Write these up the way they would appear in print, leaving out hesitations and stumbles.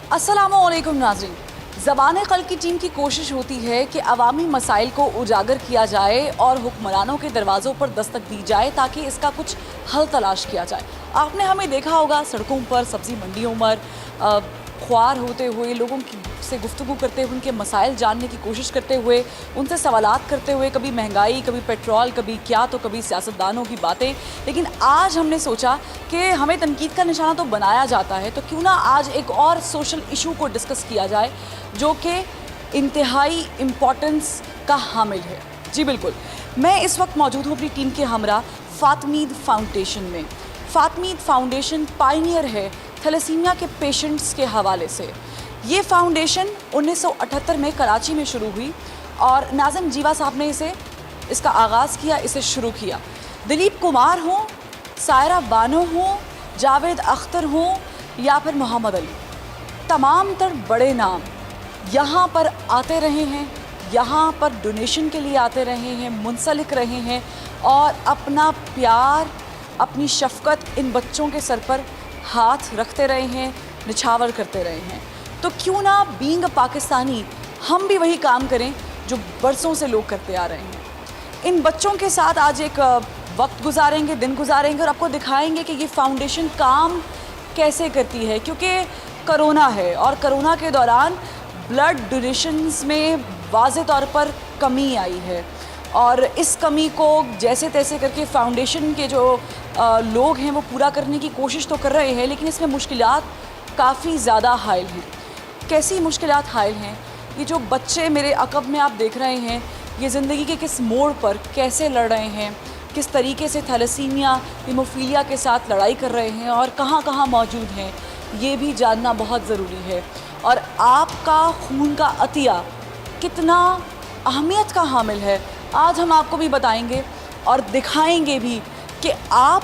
अस्सलामुअलैकुम नाज़रीन। ज़बान क़ल्ब की टीम की कोशिश होती है कि अवामी मसाइल को उजागर किया जाए और हुक्मरानों के दरवाज़ों पर दस्तक दी जाए ताकि इसका कुछ हल तलाश किया जाए। आपने हमें देखा होगा सड़कों पर, सब्ज़ी मंडियों पर ख्वार होते हुए, लोगों की से गुफ्तगू करते हुए, उनके मसाइल जानने की कोशिश करते हुए, उनसे सवालात करते हुए, कभी महंगाई, कभी पेट्रोल, कभी क्या तो कभी सियासतदानों की बातें। लेकिन आज हमने सोचा कि हमें तनकीद का निशाना तो बनाया जाता है, तो क्यों ना आज एक और सोशल इशू को डिस्कस किया जाए जो कि इंतहाई इम्पोर्टेंस का हामिल है। जी बिल्कुल, मैं इस वक्त मौजूद हूँ अपनी टीम के हमरा फ़ातिमीद फाउंडेशन में। फ़ातिमीद फाउंडेशन पायनियर है थैलेसीमिया के पेशेंट्स के हवाले से। ये फाउंडेशन 1978 में कराची में शुरू हुई और नाज़िम जीवा साहब ने इसका आगाज़ किया, इसे शुरू किया। दिलीप कुमार हों, सायरा बानो हों, जावेद अख्तर हों या फिर मोहम्मद अली, तमाम तर बड़े नाम यहाँ पर आते रहे हैं, यहाँ पर डोनेशन के लिए आते रहे हैं, मुंसलिक रहे हैं और अपना प्यार, अपनी शफ़क़त इन बच्चों के सर पर हाथ रखते रहे हैं, निछावर करते रहे हैं। तो क्यों ना बीइंग अ पाकिस्तानी हम भी वही काम करें जो बरसों से लोग करते आ रहे हैं। इन बच्चों के साथ आज एक वक्त गुजारेंगे, दिन गुजारेंगे और आपको दिखाएंगे कि ये फाउंडेशन काम कैसे करती है, क्योंकि कोरोना है और कोरोना के दौरान ब्लड डोनेशंस में वाज़े तौर पर कमी आई है और इस कमी को जैसे तैसे करके फाउंडेशन के जो लोग हैं वो पूरा करने की कोशिश तो कर रहे हैं, लेकिन इसमें मुश्किलात काफ़ी ज़्यादा हायल हैं। कैसी मुश्किलात हायल हैं? ये जो बच्चे मेरे अक़ब में आप देख रहे हैं, ये ज़िंदगी के किस मोड़ पर कैसे लड़ रहे हैं, किस तरीके से थैलेसीमिया, हीमोफीलिया के साथ लड़ाई कर रहे हैं और कहाँ कहाँ मौजूद हैं, ये भी जानना बहुत ज़रूरी है। और आपका खून का अतिया कितना अहमियत का हामिल है, आज हम आपको भी बताएंगे और दिखाएंगे भी कि आप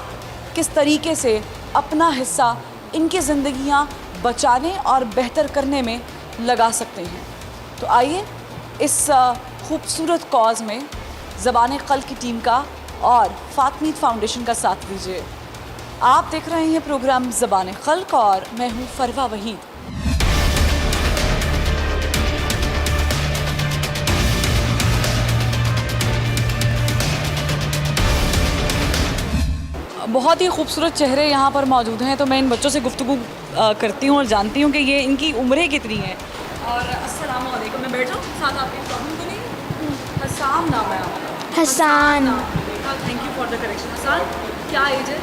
किस तरीके से अपना हिस्सा इनकी ज़िंदगियां बचाने और बेहतर करने में लगा सकते हैं। तो आइए इस खूबसूरत कॉज़ में ज़बान क़ल्ब की टीम का और फ़ातिमीद फाउंडेशन का साथ दीजिए। आप देख रहे हैं प्रोग्राम ज़बान क़ल्ब और मैं हूँ फरवा वहीद। बहुत ही खूबसूरत चेहरे यहाँ पर मौजूद हैं, तो मैं इन बच्चों से गुफ्तगू करती हूँ और जानती हूँ कि ये इनकी उम्रें कितनी हैं। और अस्सलाम वालेकुम, मैं बैठ जाऊँ साथ, आपकी प्रॉब्लम तो नहीं? हसान नाम है आपका? Hasan. Thank you for the correction. Hasan, क्या एज है?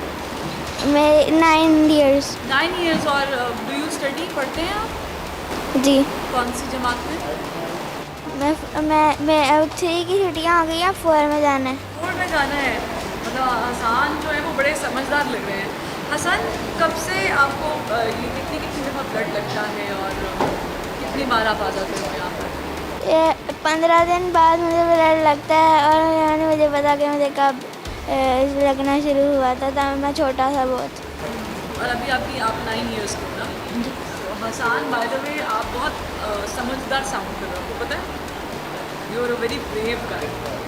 मैं 9 इयर्स। 9 ईयर्स। और डू यू स्टडी, पढ़ते हैं आप? जी। कौन सी जमात में? मैं अब 3 की छुट्टियाँ आ गई हैं, 4 में जाना है। 4 में जाना है। मतलब हसान जो है वो बड़े समझदार लग रहे हैं। हसन, कब से आपको ये कितनी दफ़ा ब्लड लगता है और कितनी बार आप आ जाते हो यहाँ पर? 15 दिन बाद मुझे ब्लड लगता है और उन्होंने मुझे पता कि मुझे कब लगना शुरू हुआ था, तब मैं छोटा था बहुत। और अभी आप 9 ईयर्स के हो ना? तो हसान, बाय द वे आप बहुत समझदार साउंड कर रहे हो, आपको पता है? You are a very brave guy.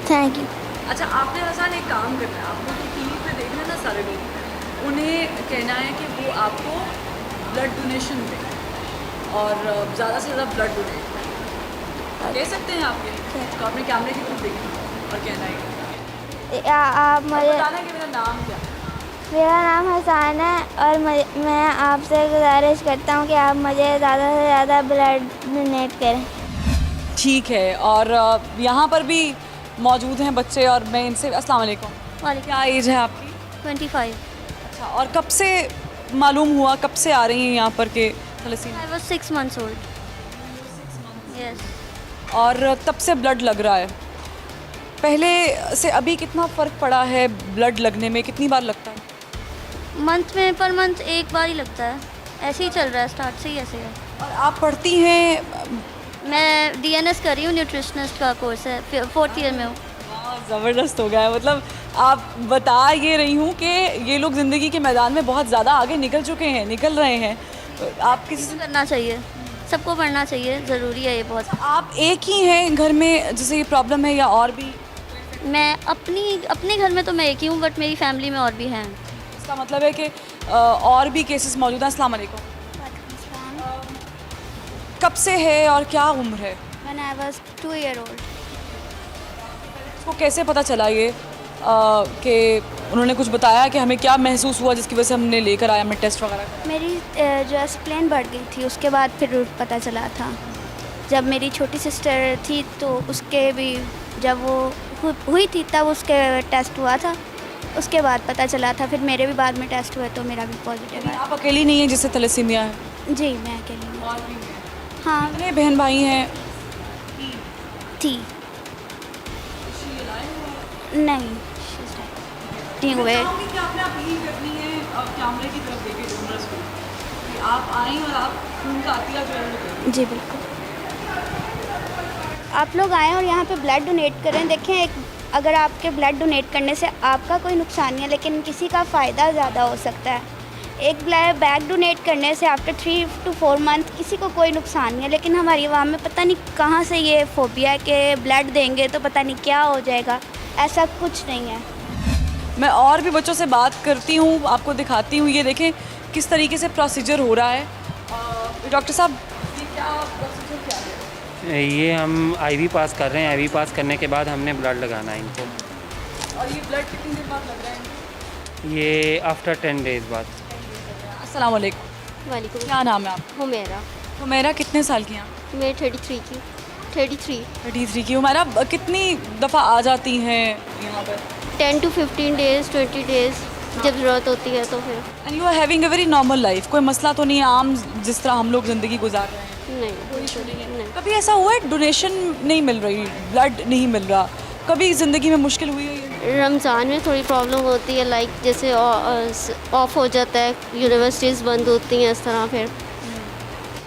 Thank you. अच्छा, आपने हसान एक काम करना है, आप लोग टीवी पे देख रहे हैं ना सारे लोग, उन्हें कहना है कि वो आपको ब्लड डोनेशन दें और ज़्यादा से ज़्यादा ब्लड डोनेट करें। कह सकते हैं आप ये? तो आपने कैमरे की तरफ देखना और कहना है, आप मुझे बताना कि मेरा नाम क्या है। मेरा नाम हसान है और मैं आपसे गुजारिश करता हूँ कि आप मुझे ज़्यादा से ज़्यादा ब्लड डोनेट करें। ठीक है। और यहाँ पर भी मौजूद हैं बच्चे और मैं इनसे, अस्सलाम वालेकुम, क्या एज है आपकी? 25। अच्छा, और कब से मालूम हुआ, कब से आ रही हैं यहाँ पर के thalassaemia? I was 6 months old. Yes. और तब से ब्लड लग रहा है। पहले से अभी कितना फ़र्क पड़ा है ब्लड लगने में? कितनी बार लगता है? मंथ में, पर मंथ एक बार ही लगता है। ऐसे ही चल रहा है, स्टार्ट से ही ऐसे है। और आप पढ़ती हैं? मैं DNS कर रही हूँ, न्यूट्रिशनिस्ट का कोर्स है, 4th ईयर में हूँ। ज़बरदस्त हो गया है। मतलब आप बता ये रही हूँ कि ये लोग ज़िंदगी के मैदान में बहुत ज़्यादा आगे निकल चुके हैं, निकल रहे हैं। तो आप किसी से करना चाहिए, सबको पढ़ना चाहिए, ज़रूरी है ये बहुत। आप एक ही हैं घर में जैसे ये प्रॉब्लम है या और भी? मैं अपने घर में तो मैं एक ही हूँ, बट मेरी फैमिली में और भी हैं। इसका मतलब है कि और भी केसेस मौजूद हैं। अस्सलाम वालेकुम। कब से है और क्या उम्र है? When I was 2-year-old. आपको कैसे पता चला ये कि उन्होंने कुछ बताया कि हमें क्या महसूस हुआ जिसकी वजह से हमने लेकर आया, हमें टेस्ट वगैरह? मेरी जो स्प्लेन बढ़ गई थी, उसके बाद फिर पता चला था। जब मेरी छोटी सिस्टर थी तो उसके भी जब वो हुई थी तब उसके टेस्ट हुआ था, उसके बाद पता चला था। फिर मेरे भी बाद में टेस्ट हुए तो मेरा भी पॉजिटिव है। आप अकेली नहीं हैं जिससे थैलेसीमिया है? जी, मैं अकेली हूँ। हाँ, कितने बहन भाई हैं? थी। नहीं, ठीक हुए। आपने अपील करनी है कैमरे की तरफ देके डोनर्स को कि आप आएं और आप खून का अतिया जो है वो दें। जी बिल्कुल, आप लोग आएँ और यहाँ पे ब्लड डोनेट करें। देखें, अगर आपके ब्लड डोनेट करने से आपका कोई नुकसान नहीं है, लेकिन किसी का फ़ायदा ज़्यादा हो सकता है। एक बैग डोनेट करने से आफ्टर 3 to 4 मंथ किसी को कोई नुकसान नहीं है, लेकिन हमारी आवाम में पता नहीं कहाँ से ये फोबिया है कि ब्लड देंगे तो पता नहीं क्या हो जाएगा। ऐसा कुछ नहीं है। मैं और भी बच्चों से बात करती हूँ, आपको दिखाती हूँ। ये देखें किस तरीके से प्रोसीजर हो रहा है। डॉक्टर साहब, ये क्या प्रोसीजर क्या है? ये हम आईवी पास कर रहे हैं। आईवी पास करने के बाद हमने ब्लड लगाना है इनको। और ये ब्लड कितनी देर बाद लग रहा है? ये आफ्टर 10 डेज़ बाद। अस्सलाम वालेकुम। वालेकुम। क्या नाम है आपका? हुमैरा। हुमैरा कितने साल की हैं? मैं 33 की 33 की। हुमैरा कितनी दफ़ा आ जाती हैं यहाँ पर? 10 to 15 डेज़ 20 डेज़ जब ज़रूरत होती है तो फिर। And you are having a very normal life, कोई मसला तो नहीं है आम जिस तरह हम लोग ज़िंदगी गुजार रहे हैं? नहीं। कभी ऐसा हुआ है डोनेशन नहीं मिल रही, ब्लड नहीं मिल रहा, कभी ज़िंदगी में मुश्किल हुई है? रमज़ान में थोड़ी प्रॉब्लम होती है, लाइक जैसे ऑफ हो जाता है, यूनिवर्सिटीज़ बंद होती हैं, इस तरह फिर।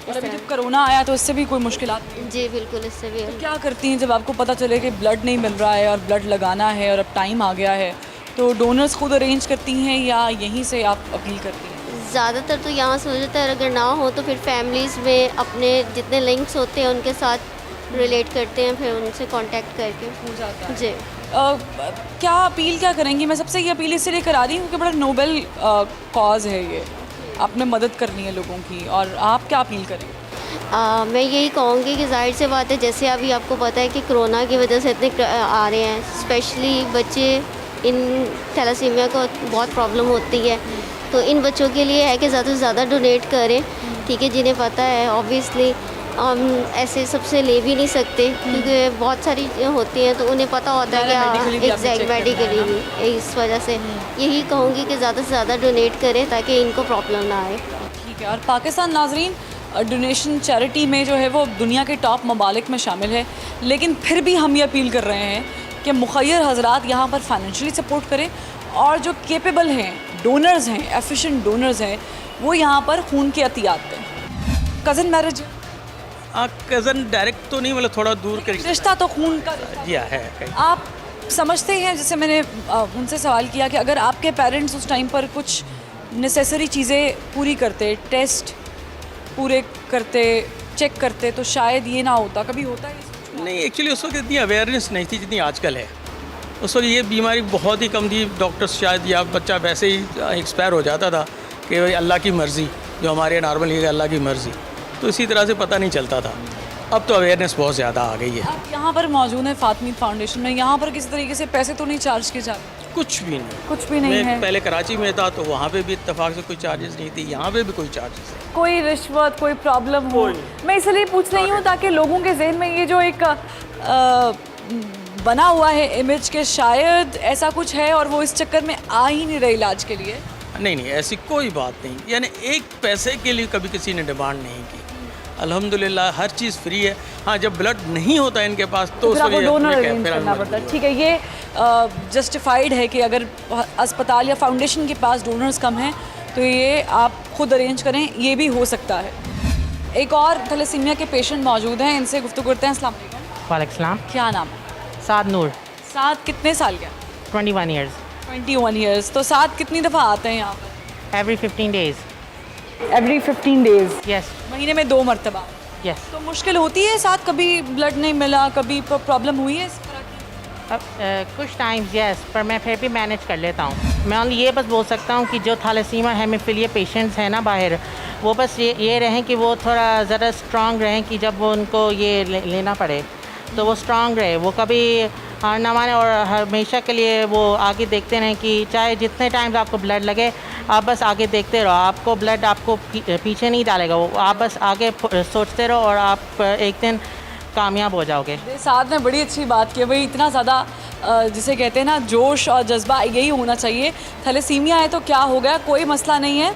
और अभी जब कोरोना आया तो इससे भी कोई मुश्किल आती है? जी बिल्कुल, इससे भी है। क्या करती हैं जब आपको पता चले कि ब्लड नहीं मिल रहा है और ब्लड लगाना है और अब टाइम आ गया है, तो डोनर्स खुद अरेंज करती हैं या यहीं से आप अपील करती हैं? ज़्यादातर तो यहाँ से हो जाता है, अगर ना हो तो फिर फैमिलीज़ में अपने जितने लिंक्स होते हैं उनके साथ रिलेट करते हैं, फिर उनसे कांटेक्ट करके हो जाता है। जी। क्या अपील क्या करेंगी? मैं सबसे ये अपील इसलिए करा रही हूँ कि बड़ा नोबेल कॉज है ये, आपने मदद करनी है लोगों की, और आप क्या अपील करेंगे? मैं यही कहूँगी कि ज़ाहिर सी बात है, जैसे अभी आपको पता है कि कोरोना की वजह से इतने आ रहे हैं, स्पेशली बच्चे, इन थैलेसीमिया को बहुत प्रॉब्लम होती है, तो इन बच्चों के लिए है कि ज़्यादा से ज़्यादा डोनेट करें। ठीक है, जिन्हें पता है ऑब्वियसली हम ऐसे सबसे ले भी नहीं सकते क्योंकि बहुत सारी होती हैं, तो उन्हें पता होता है कि एग्जैक्ट मेडिकली भी, इस वजह से यही कहूँगी कि ज़्यादा से ज़्यादा डोनेट करें ताकि इनको प्रॉब्लम ना आए। ठीक है। और पाकिस्तान नाजरीन डोनेशन चैरिटी में जो है वो दुनिया के टॉप ममालिक में शामिल है, लेकिन फिर भी हम ये अपील कर रहे हैं कि मुखय्यर हजरात यहाँ पर फाइनेंशियली सपोर्ट करें, और जो केपेबल हैं डोनर्स हैं, एफिशिएंट डोनर्स हैं, वो यहाँ पर खून के अतियात दें। Cousin marriage? कज़न डायरेक्ट तो नहीं, मतलब थोड़ा दूर के रिश्ता तो खून का या है कहीं। आप समझते हैं, जैसे मैंने उनसे सवाल किया कि अगर आपके पेरेंट्स उस टाइम पर कुछ नेसेसरी चीज़ें पूरी करते, टेस्ट पूरे करते, चेक करते, तो शायद ये ना होता। कभी होता है? नहीं, एक्चुअली उस वक्त इतनी अवेयरनेस नहीं थी जितनी आजकल है। उस वक्त ये बीमारी बहुत ही कम थी, डॉक्टर्स शायद, या बच्चा वैसे ही एक्सपायर हो जाता था कि भाई अल्लाह की मर्ज़ी, जो हमारे नॉर्मल है अल्लाह की मर्ज़ी, तो इसी तरह से पता नहीं चलता था। अब तो अवेयरनेस बहुत ज़्यादा आ गई है। आप यहाँ पर मौजूद हैं फातमीद फाउंडेशन में, यहाँ पर किसी तरीके से पैसे तो नहीं चार्ज किए जाते? कुछ भी नहीं, कुछ भी नहीं है। मैं पहले कराची में था तो वहाँ पे भी इत्तेफाक से कोई चार्जेस नहीं थी, यहाँ पे भी कोई चार्जेस नहीं। कोई रिश्वत, कोई प्रॉब्लम हो? मैं इसलिए पूछ रही हूँ ताकि लोगों के जहन में ये जो एक बना हुआ है इमेज के शायद ऐसा कुछ है और वो इस चक्कर में आ ही नहीं रहे इलाज के लिए। नहीं, ऐसी कोई बात नहीं, यानी एक पैसे के लिए कभी किसी ने डिमांड नहीं की। अल्हम्दुलिल्लाह हर चीज़ फ्री है। हाँ, जब ब्लड नहीं होता इनके पास तो फिर आपको डोनर अरेंज करना पड़ता है। ठीक है, ये जस्टिफाइड है कि अगर अस्पताल या फाउंडेशन के पास डोनर्स कम हैं तो ये आप खुद अरेंज करें, ये भी हो सकता है। एक और थैलेसीमिया के पेशेंट मौजूद हैं, इनसे गुफ्तगू करते हैं। अस्सलाम वालेकुम। वालेकुम सलाम। क्या नाम है? साद नूर। साद कितने साल का? 21 ईयर्स। 21 ईयर्स। तो साद कितनी दफ़ा आते हैं यहाँ पर? Every 15 days. Every 15 days? Yes महीने में 2 मरतबा। यस। तो मुश्किल होती है साथ, कभी ब्लड नहीं मिला, कभी प्रॉब्लम हुई है इस तरह की? अब कुछ टाइम्स यस, पर मैं फिर भी मैनेज कर लेता हूँ। मैं ओनली ये बस बोल सकता हूँ कि जो थैलेसीमिया हेमोफिलिया पेशेंट्स हैं ना बाहर, वो बस ये रहें कि वो थोड़ा ज़रा स्ट्रांग रहें कि जब वो उनको ये लेना पड़े तो वो स्ट्रांग रहे, वो कभी हार ना माने और हमेशा के लिए वो आगे देखते रहें कि चाहे जितने टाइम आपको ब्लड लगे आप बस आगे देखते रहो, आपको ब्लड आपको पीछे नहीं डालेगा, वो आप बस आगे सोचते रहो और आप एक दिन कामयाब हो जाओगे। साथ में बड़ी अच्छी बात की भाई, इतना ज़्यादा जिसे कहते हैं ना जोश और जज्बा, यही होना चाहिए। थैलेसीमिया है तो क्या हो गया, कोई मसला नहीं है,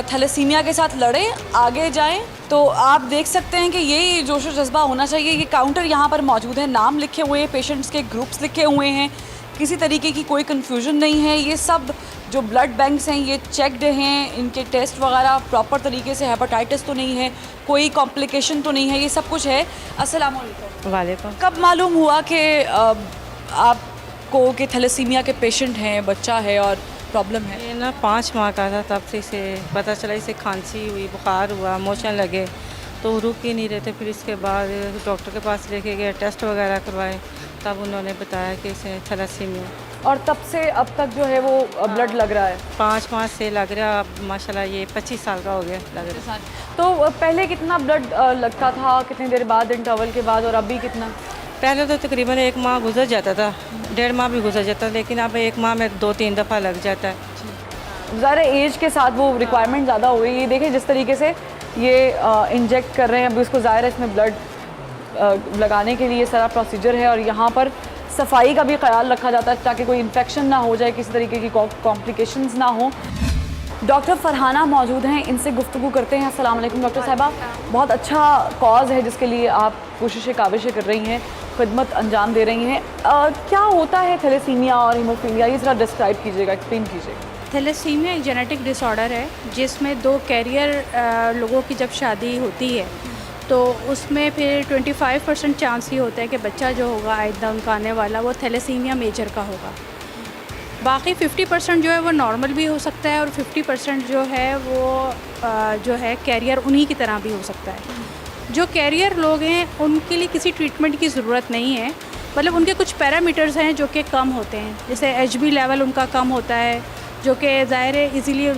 थैलेसीमिया के साथ लड़ें, आगे जाएं। तो आप देख सकते हैं कि यही जोश और जज्बा होना चाहिए। ये काउंटर यहाँ पर मौजूद है, नाम लिखे हुए हैं, पेशेंट्स के ग्रुप्स लिखे हुए हैं, किसी तरीके की कोई कन्फ्यूजन नहीं है। ये सब जो ब्लड बैंक्स हैं ये चेकड हैं, इनके टेस्ट वगैरह प्रॉपर तरीके से, हेपेटाइटिस तो नहीं है, कोई कॉम्प्लिकेशन तो नहीं है, ये सब कुछ है। अस्सलाम वालेकुम। वालेकुम। कब मालूम हुआ कि आपको कि थैलेसीमिया के पेशेंट हैं, बच्चा है और प्रॉब्लम है? ये ना 5 माह का था, तब से इसे पता चला, इसे खांसी हुई, बुखार हुआ, मोशन लगे तो रुक ही नहीं रहे थे। फिर इसके बाद डॉक्टर के पास लेके गए, टेस्ट वगैरह करवाए, तब उन्होंने बताया कि इसे थैलेसीमिया। और तब से अब तक जो है वो ब्लड लग रहा है? 5 माह से लग रहा, अब माशाल्लाह ये 25 साल का हो गया लग रहा। तो पहले कितना ब्लड लगता था, कितनी देर बाद इंटरवल के बाद, और अभी कितना? पहले तो तकरीबन 1 माह गुजर जाता था, 1.5 माह भी गुजर जाता था, लेकिन अब 1 माह में 2-3 दफ़ा लग जाता है। ज़्यादा एज के साथ वो रिक्वायरमेंट ज़्यादा हो गई। ये देखें जिस तरीके से ये इंजेक्ट कर रहे हैं, अभी उसको ज़ाहिर है इसमें ब्लड लगाने के लिए सारा प्रोसीजर है, और यहाँ पर सफाई का भी ख्याल रखा जाता है ताकि कोई इन्फेक्शन ना हो जाए, किसी तरीके की कॉम्प्लिकेशंस ना हो। डॉक्टर फरहाना मौजूद हैं, इनसे गुफ्तगू करते हैं। अस्सलाम वालेकुम डॉक्टर साहिबा। बहुत अच्छा कॉज है जिसके लिए आप कोशिशें काविशें कर रही हैं, खिदमत अंजाम दे रही हैं। क्या होता है थैलेसीमिया और हीमोफीलिया, ये ज़रा डिस्क्राइब कीजिएगा, एक्सप्लेन कीजिएगा। थैलेसीमिया एक जेनेटिक डिसऑर्डर है जिसमें 2 कैरियर लोगों की जब शादी होती है तो उसमें फिर 25% चांस ही होता है कि बच्चा जो होगा आइंदा उनका आने वाला वो थैलेसीमिया मेजर का होगा। बाकी 50% जो है वो नॉर्मल भी हो सकता है और 50% जो है वो जो है कैरियर उन्हीं की तरह भी हो सकता है। जो कैरियर लोग हैं उनके लिए किसी ट्रीटमेंट की ज़रूरत नहीं है, मतलब उनके कुछ पैरामीटर्स हैं जो कि कम होते हैं, जैसे HB लेवल उनका कम होता है जो कि ज़ाहिर है इजीली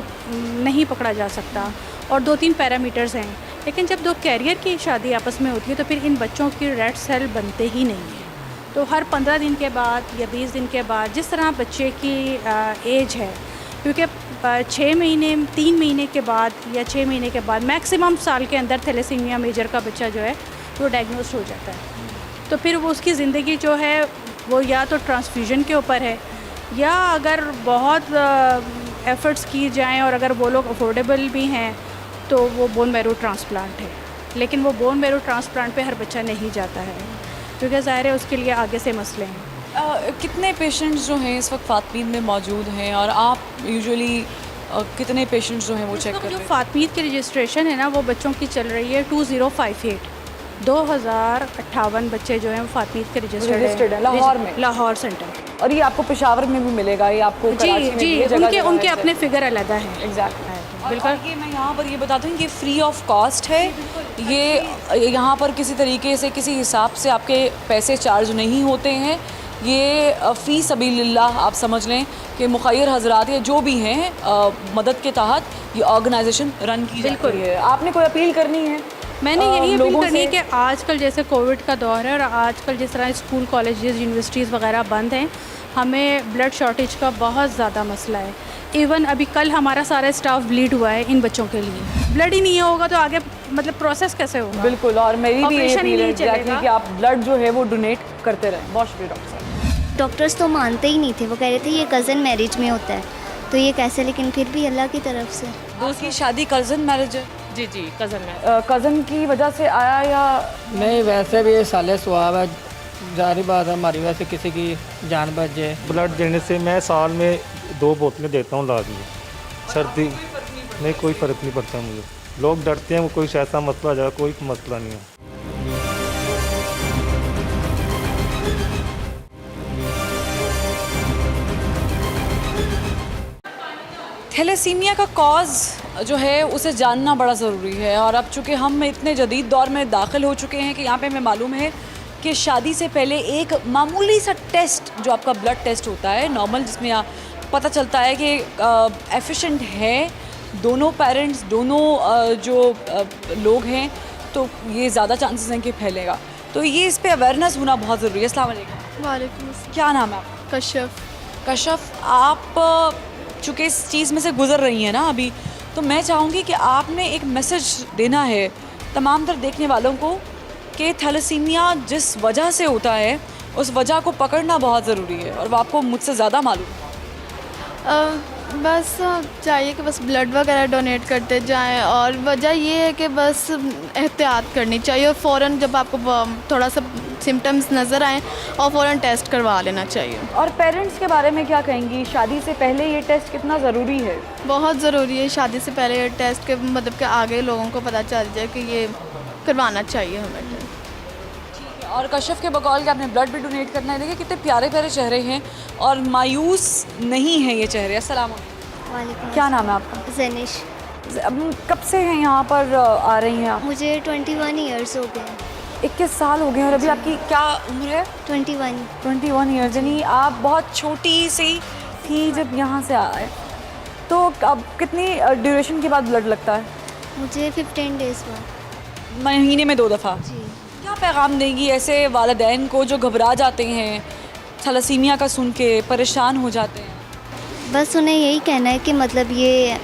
नहीं पकड़ा जा सकता, और 2-3 पैरामीटर्स हैं। लेकिन जब 2 कैरियर की शादी आपस में होती है तो फिर इन बच्चों की रेड सेल बनते ही नहीं है। तो हर 15 दिन के बाद या 20 दिन के बाद, जिस तरह बच्चे की एज है, क्योंकि 6 महीने 3 महीने के बाद या 6 महीने के बाद मैक्सिमम साल के अंदर थैलेसीमिया मेजर का बच्चा जो है वो डायग्नोस्ट हो जाता है। तो फिर वो उसकी ज़िंदगी जो है वो या तो ट्रांसफ्यूजन के ऊपर है, या अगर बहुत एफ़र्ट्स की जाएं और अगर वो लोग अफोर्डेबल भी हैं तो वो बोन मैरो ट्रांसप्लांट है। लेकिन वो बोन मैरो ट्रांसप्लांट पे हर बच्चा नहीं जाता है क्योंकि ज़ाहिर है उसके लिए आगे से मसले हैं। कितने पेशेंट्स जो हैं इस वक्त फातमीद में मौजूद हैं, और आप यूजुअली कितने पेशेंट्स जो हैं वो चेक कर रहे जो हैं? फातमीद की रजिस्ट्रेशन है ना वो बच्चों की चल रही है 2058। 2058 बच्चे जो हैं वो फातमीद के रजिस्टर्ड हैं लाहौर में, लाहौर सेंटर। और ये आपको पेशावर में भी मिलेगा, ये आपको कराची जी में जी भी ये जगह जगह उनके है। अपने फिगर अलग हैं। एग्जैक्टली। बिल्कुल। और ये मैं यहाँ पर ये बता दूँ, ये फ्री ऑफ कॉस्ट है, ये यहाँ पर किसी तरीके से किसी हिसाब से आपके पैसे चार्ज नहीं होते हैं। ये फ़ी सबीलिल्लाह आप समझ लें कि मुखैर हजरात या जो भी हैं मदद के तहत ये ऑर्गेनाइजेशन रन की जाती है। आपने कोई अपील करनी है? मैंने यही अपील लोगों करनी है से कि आजकल जैसे कोविड का दौर है और आजकल जिस तरह स्कूल कॉलेजेस यूनिवर्सिटीज़ वगैरह बंद हैं, हमें ब्लड शॉर्टेज का बहुत ज़्यादा मसला है। इवन अभी कल हमारा सारा स्टाफ ब्लीड हुआ है इन बच्चों के लिए। ब्लड ही नहीं होगा तो आगे मतलब प्रोसेस कैसे होगा? बिल्कुल, और मेरी भी ये ऑपरेशन ही अपील है नहीं चलेगा। exactly कि आप ब्लड जो है वो डोनेट करते रहें। बहुत शुक्रिया डॉक्टर साहब। डॉक्टर्स तो मानते ही नहीं थे, वो कह रहे थे ये कज़न मैरिज में होता है, तो ये कैसे, लेकिन फिर भी अल्लाह की तरफ से। दोस्त की शादी कज़न मैरिज है? जी जी, कज़न में। कज़न की वजह से आया या नहीं, वैसे भी साले स्वाब है, जारी बात है हमारी वैसे किसी की जान बच जाए। ब्लड देने से मैं साल में 2 बोतलें देता हूँ लाजमी। सर्दी नहीं, कोई फ़र्क नहीं पड़ता मुझे। लोग डरते हैं वो कोई ऐसा मसला आ जाए, कोई मसला नहीं है। थैलेसीमिया का कॉज जो है उसे जानना बड़ा ज़रूरी है, और अब चूँकि हम इतने जदीद दौर में दाखिल हो चुके हैं कि यहाँ पे हमें मालूम है कि शादी से पहले एक मामूली सा टेस्ट जो आपका ब्लड टेस्ट होता है नॉर्मल, जिसमें पता चलता है कि एफिशिएंट है दोनों पेरेंट्स, दोनों लोग हैं, तो ये ज़्यादा चांसेस हैं कि फैलेगा। तो ये इस पे अवेयरनेस होना बहुत ज़रूरी है। अस्सलाम वालेकुम। वालेकुम। क्या नाम है आपका? कश्यप। कश्यप, आप चूँकि इस चीज़ में से गुजर रही हैं ना अभी, तो मैं चाहूँगी कि आपने एक मैसेज देना है तमाम तर देखने वालों को कि थैलेसीमिया जिस वजह से होता है उस वजह को पकड़ना बहुत ज़रूरी है, और वो आपको मुझसे ज़्यादा मालूम है। बस चाहिए कि बस ब्लड वगैरह डोनेट करते जाएं, और वजह ये है कि बस एहतियात करनी चाहिए, और फ़ौरन जब आपको थोड़ा सा सिम्टम्स नज़र आएँ और फ़ौरन टेस्ट करवा लेना चाहिए। और पेरेंट्स के बारे में क्या कहेंगी? शादी से पहले ये टेस्ट कितना ज़रूरी है? बहुत ज़रूरी है। शादी से पहले ये टेस्ट के मतलब कि आगे लोगों को पता चल जाए कि ये करवाना चाहिए हमें टेस्ट। और कश्यप के बकौल के आपने ब्लड भी डोनेट करना है। देखिए कितने प्यारे प्यारे चेहरे हैं और मायूस नहीं हैं ये चेहरे। अस्सलाम वालेकुम। क्या नाम है आपका? जनिश। अब कब से हैं यहाँ पर आ रही हैं आप? मुझे 21 ईयर्स हो गए। 21 साल हो गए। और अभी आपकी क्या उम्र है? 21 ईयर्स। यानी आप बहुत छोटी सी थी जब यहाँ से आए। तो अब कितनी ड्यूरेशन के बाद ब्लड लगता है? मुझे 15 डेज़ बाद। महीने में 2 दफ़ा। जी। क्या पैगाम देंगी ऐसे वालिदैन को जो घबरा जाते हैं, थैलेसीमिया का सुन के परेशान हो जाते हैं? बस उन्हें यही कहना है कि मतलब ये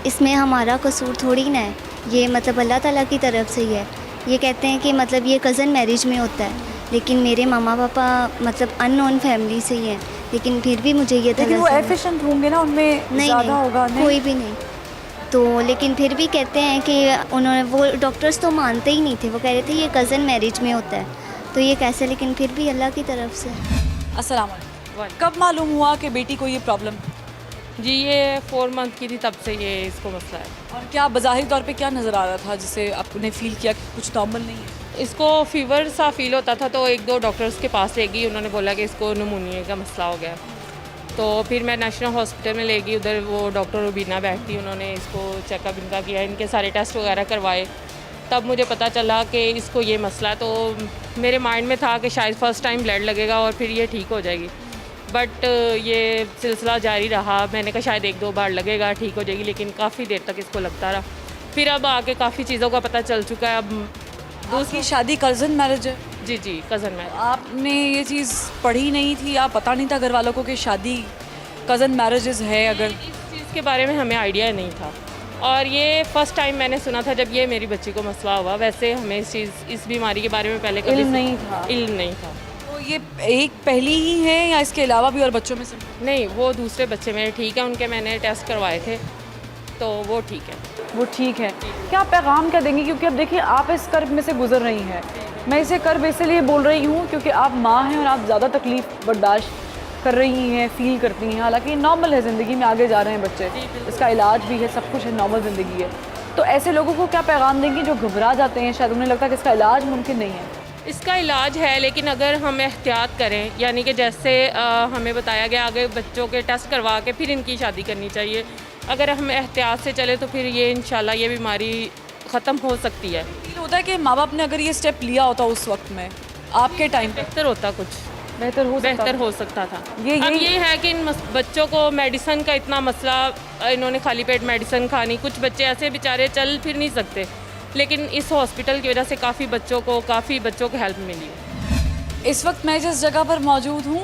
इसमें हमारा कसूर थोड़ी ना है, ये मतलब अल्लाह ताला की तरफ से ही है। ये कहते हैं कि मतलब ये कज़न मैरिज में होता है, लेकिन मेरे मामा पापा मतलब अननोन फैमिली से ही हैं, लेकिन फिर भी मुझे ये लेकिन वो एफिशिएंट होंगे ना, उनमें ज़्यादा होगा? नहीं, कोई भी नहीं। तो लेकिन फिर भी कहते हैं कि उन्होंने, वो डॉक्टर्स तो मानते ही नहीं थे, वो कह रहे थे ये कज़न मैरिज में होता है, तो ये कैसे, लेकिन फिर भी अल्लाह की तरफ से। अस्सलाम वालेकुम। कब मालूम हुआ कि बेटी को ये प्रॉब्लम? जी ये 4 मंथ की थी तब से ये इसको मसला है। और क्या बज़ाहिर तौर पे क्या नज़र आ रहा था जिससे आपने फ़ील किया कि कुछ नॉर्मल नहीं है? इसको फीवर सा फील होता था, तो 1-2 डॉक्टर्स के पास ले गई, उन्होंने बोला कि इसको निमोनिया का मसला हो गया। तो फिर मैं नेशनल हॉस्पिटल में ले गई, उधर वो डॉक्टर रुबीना बैठती, उन्होंने इसको चेकअप इनका किया, इनके सारे टेस्ट वगैरह करवाए, तब मुझे पता चला कि इसको ये मसला है। तो मेरे माइंड में था कि शायद फ़र्स्ट टाइम ब्लड लगेगा और फिर ये ठीक हो जाएगी, बट ये सिलसिला जारी रहा। मैंने कहा शायद 1-2 बार लगेगा, ठीक हो जाएगी, लेकिन काफ़ी देर तक इसको लगता रहा। फिर अब आके काफ़ी चीज़ों का पता चल चुका है। अब दूसरी शादी कज़न मैरिज है? जी कज़न मैरिज। आपने ये चीज़ पढ़ी नहीं थी, आप पता नहीं था घर वालों को कि शादी कज़न मैरिजेस है? अगर इस चीज़ के बारे में हमें आइडिया नहीं था, और ये फ़र्स्ट टाइम मैंने सुना था जब ये मेरी बच्ची को मसला हुआ। वैसे हमें इस बीमारी के बारे में पहले कभी इल्म नहीं था। इल्म नहीं था। तो ये एक पहली ही है या इसके अलावा भी और बच्चों में से? नहीं, वो दूसरे बच्चे मेरे ठीक है, उनके मैंने टेस्ट करवाए थे, तो वो ठीक है। वो ठीक है। क्या पैगाम क्या देंगी? क्योंकि अब देखिए आप इस कर्ब में से गुजर रही हैं। मैं इसे कर्ब इसलिए बोल रही हूँ क्योंकि आप माँ हैं और आप ज़्यादा तकलीफ़ बर्दाश्त कर रही हैं, फ़ील करती हैं। हालांकि नॉर्मल है, ज़िंदगी में आगे जा रहे हैं बच्चे, इसका इलाज भी है, सब कुछ है, नॉर्मल ज़िंदगी है। तो ऐसे लोगों को क्या पैगाम देंगी जो घबरा जाते हैं, शायद उन्हें लगता है कि इसका इलाज मुमकिन नहीं है? इसका इलाज है, लेकिन अगर हम एहतियात करें, यानी कि जैसे हमें बताया गया आगे बच्चों के टेस्ट करवा के फिर इनकी शादी करनी चाहिए। अगर हम एहतियात से चले तो फिर ये इंशाल्लाह ये बीमारी ख़त्म हो सकती है। फील होता है कि माँ बाप ने अगर ये स्टेप लिया होता उस वक्त में, आपके टाइम पे बेहतर होता, कुछ बेहतर हो सकता था। अब ये है कि इन बच्चों को मेडिसिन का इतना मसला, इन्होंने खाली पेट मेडिसिन खानी। कुछ बच्चे ऐसे बेचारे चल फिर नहीं सकते, लेकिन इस हॉस्पिटल की वजह से काफ़ी बच्चों को हेल्प मिली है। इस वक्त मैं जिस जगह पर मौजूद हूँ,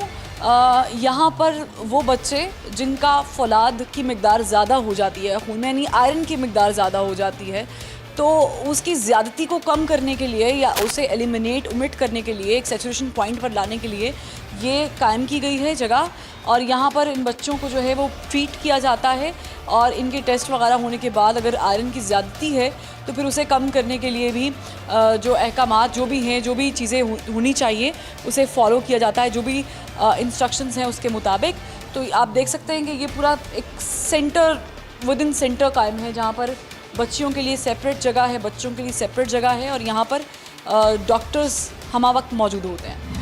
यहाँ पर वो बच्चे जिनका फौलाद की मिकदार ज़्यादा हो जाती है, खून में यानी आयरन की मिकदार ज़्यादा हो जाती है, तो उसकी ज़्यादती को कम करने के लिए या उसे एलिमिनेट ओमिट करने के लिए, एक सैचुरेशन पॉइंट पर लाने के लिए ये कायम की गई है जगह। और यहाँ पर इन बच्चों को जो है वो ट्रीट किया जाता है, और इनके टेस्ट वगैरह होने के बाद अगर आयरन की ज़्यादती है तो फिर उसे कम करने के लिए भी जो अहकामात जो भी हैं, जो भी चीज़ें होनी चाहिए उसे फॉलो किया जाता है, जो भी इंस्ट्रक्शंस हैं उसके मुताबिक। तो आप देख सकते हैं कि ये पूरा एक सेंटर विद इन सेंटर कायम है, जहाँ पर बच्चियों के लिए सेपरेट जगह है, बच्चों के लिए सेपरेट जगह है, और यहाँ पर डॉक्टर्स हमा वक्त मौजूद होते हैं।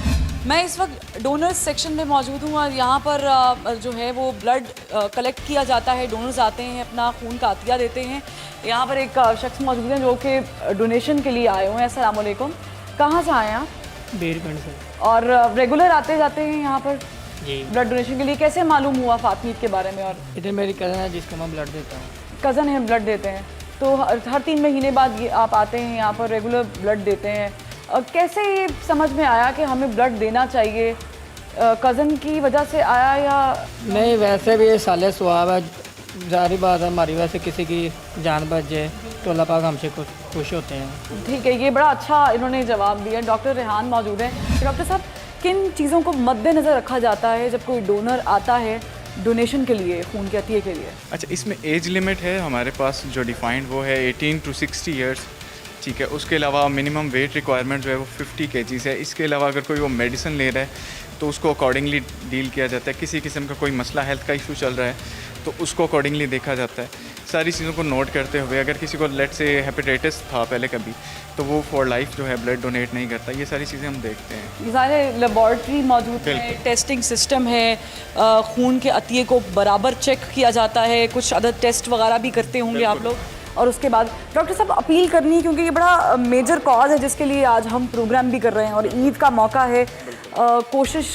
मैं इस वक्त डोनर्स सेक्शन में मौजूद हूँ, और यहाँ पर जो है वो ब्लड कलेक्ट किया जाता है। डोनर्स आते हैं, अपना खून का अतिया देते हैं। यहाँ पर एक शख्स मौजूद हैं जो कि डोनेशन के लिए आए हुए हैं। अस्सलाम वालेकुम। कहाँ से आए हैं आप? बीरगंज से। और रेगुलर आते जाते हैं यहाँ पर जी। ब्लड डोनेशन के लिए? कैसे मालूम हुआ फातमीद के बारे में? और इधर मेरी कज़न है जिसको मैं ब्लड देता हूँ। कज़न हैं, ब्लड देते हैं, तो हर 3 महीने बाद ये आप आते हैं यहाँ पर रेगुलर ब्लड देते हैं। कैसे ये समझ में आया कि हमें ब्लड देना चाहिए? कज़न की वजह से आया या नहीं, वैसे भी ये साले स्वाब है, जारी बात है हमारी वैसे किसी की जान बच जाए तो अल्लाह पाक हमसे खुश होते हैं। ठीक है, ये बड़ा अच्छा इन्होंने जवाब दिया। डॉक्टर रेहान मौजूद हैं। डॉक्टर साहब, किन चीज़ों को मद्देनज़र रखा जाता है जब कोई डोनर आता है डोनेशन के लिए, खून के अतिये के लिए? अच्छा, इसमें एज लिमिट है हमारे पास जो डिफाइंड, वो है 18 to 60 ईयर्स, ठीक है। उसके अलावा मिनिमम वेट रिक्वायरमेंट जो है वो 50 kgs है। इसके अलावा अगर कोई वो मेडिसिन ले रहा है तो उसको अकॉर्डिंगली डील किया जाता है। किसी किस्म का कोई मसला हेल्थ का इशू चल रहा है तो उसको अकॉर्डिंगली देखा जाता है। सारी चीज़ों को नोट करते हुए, अगर किसी को लेट से हेपेटाइटिस था पहले कभी, तो वो फॉर लाइफ जो है ब्लड डोनेट नहीं करता। ये सारी चीज़ें हम देखते हैं। सारे लेबॉर्ट्री मौजूद है, टेस्टिंग सिस्टम है, खून के अतिये को बराबर चेक किया जाता है, कुछ अदर टेस्ट वगैरह भी करते होंगे आप लोग। और उसके बाद डॉक्टर साहब अपील करनी है, क्योंकि ये बड़ा मेजर कॉज है जिसके लिए आज हम प्रोग्राम भी कर रहे हैं और ईद का मौका है।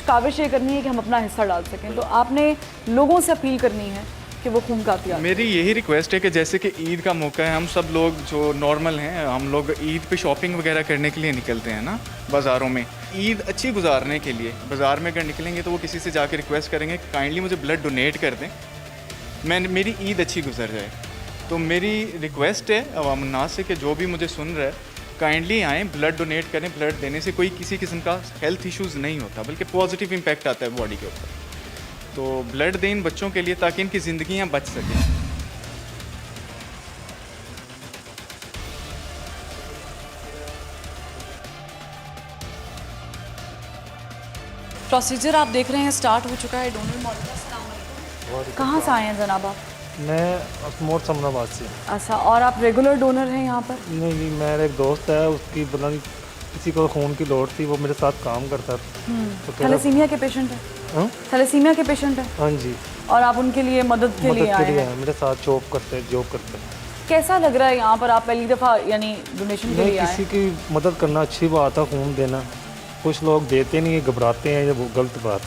काविश ये करनी है कि हम अपना हिस्सा डाल सकें, तो आपने लोगों से अपील करनी है कि वो खून का अतिया। मेरी यही रिक्वेस्ट है कि जैसे कि ईद का मौका है, हम सब लोग जो नॉर्मल हैं, हम लोग ईद पे शॉपिंग वगैरह करने के लिए निकलते हैं ना बाज़ारों में। ईद अच्छी गुजारने के लिए बाज़ार में अगर निकलेंगे तो वो किसी से जाके रिक्वेस्ट करेंगे कि काइंडली मुझे ब्लड डोनेट कर दें, मेरी ईद अच्छी गुजर जाए। तो मेरी रिक्वेस्ट है अवाम उन्नास से कि जो भी मुझे सुन रहा है, काइंडली आएँ, ब्लड डोनेट करें। ब्लड देने से कोई किसी किस्म का हेल्थ इश्यूज़ नहीं होता, बल्कि पॉजिटिव इम्पैक्ट आता है बॉडी के ऊपर। तो ब्लड दें इन बच्चों के लिए ताकि इनकी ज़िंदगियाँ बच सकें। प्रोसीजर आप देख रहे हैं स्टार्ट हो चुका है। डोनर मौजूद है। अस्सलाम वालेकुम। कहाँ से आए हैं जनाब आप? मैं अखमोर समनाबाद से। अच्छा, और आप रेगुलर डोनर हैं यहाँ पर? नहीं, मेरा एक दोस्त है, उसकी पता नहीं किसी को खून की लोड़ थी, वो मेरे साथ काम करता था। तो थैलेसीमिया के पेशेंट है? थैलेसीमिया के पेशेंट है? हाँ जी। और आप उनके लिए मदद के लिए आए हैं? मेरे साथ जॉब करते हैं। कैसा लग रहा है यहाँ पर? आप पहली दफ़ा यानी डोनेशन के लिए आए? किसी की मदद करना अच्छी बात है, खून देना। कुछ लोग देते नहीं, घबराते हैं, ये वो गलत बात